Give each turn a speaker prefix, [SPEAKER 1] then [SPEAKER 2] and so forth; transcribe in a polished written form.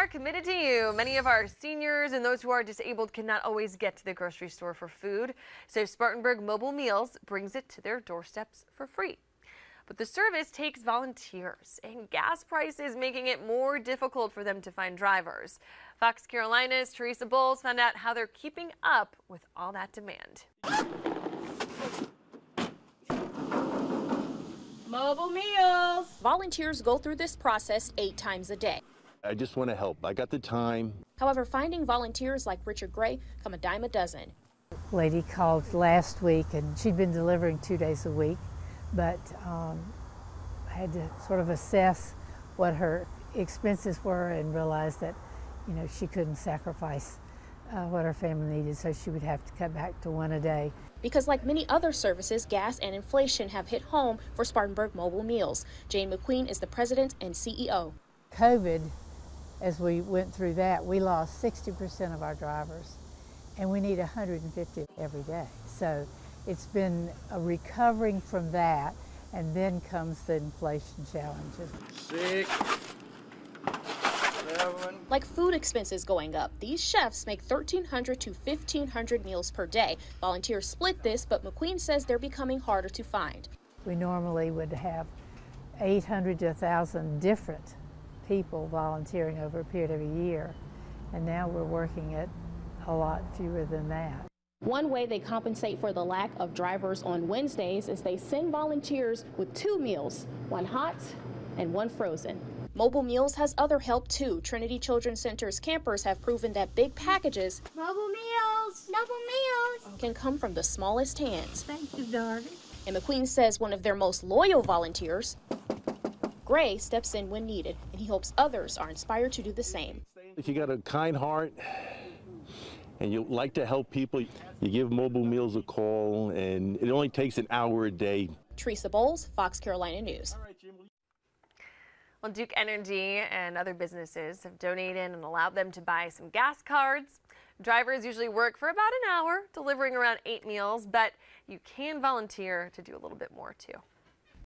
[SPEAKER 1] are committed to you. Many of our seniors and those who are disabled cannot always get to the grocery store for food, so Spartanburg Mobile Meals brings it to their doorsteps for free. But the service takes volunteers, and gas prices making it more difficult for them to find drivers. Fox Carolina's Tresia Bowles found out how they're keeping up with all that demand.
[SPEAKER 2] Mobile Meals. Volunteers go through this process 8 times a day.
[SPEAKER 3] I just want to help. I got the time.
[SPEAKER 2] However, finding volunteers like Richard Gray come a dime a dozen.
[SPEAKER 4] A lady called last week, and she'd been delivering 2 days a week, but had to sort of assess what her expenses were and realize that, she couldn't sacrifice what her family needed, so she would have to cut back to 1 a day.
[SPEAKER 2] Because like many other services, gas and inflation have hit home for Spartanburg Mobile Meals. Jane McQueen is the president and CEO.
[SPEAKER 4] COVID, as we went through that, we lost 60% of our drivers, and we need 150 every day. So it's been a recovering from that, and then comes the inflation challenges.
[SPEAKER 5] 6, 7.
[SPEAKER 2] Like food expenses going up, these chefs make 1,300 to 1,500 meals per day. Volunteers split this, but McQueen says they're becoming harder to find.
[SPEAKER 4] We normally would have 800 to 1,000 different people volunteering over a period of a year, and now we're working at a lot fewer than that.
[SPEAKER 2] One way they compensate for the lack of drivers on Wednesdays is they send volunteers with 2 meals, 1 hot and 1 frozen. Mobile Meals has other help too. Trinity Children's Center's campers have proven that big packages
[SPEAKER 6] Mobile Meals
[SPEAKER 2] can come from the smallest hands.
[SPEAKER 6] Thank you, darling.
[SPEAKER 2] And McQueen says one of their most loyal volunteers, Gray, steps in when needed, and he hopes others are inspired to do the same.
[SPEAKER 3] If you got a kind heart and you like to help people, you give Mobile Meals a call, and it only takes an hour a day.
[SPEAKER 2] Tresia Bowles, Fox Carolina News.
[SPEAKER 1] Well, Duke Energy and other businesses have donated and allowed them to buy some gas cards. Drivers usually work for about an hour, delivering around 8 meals, but you can volunteer to do a little bit more too.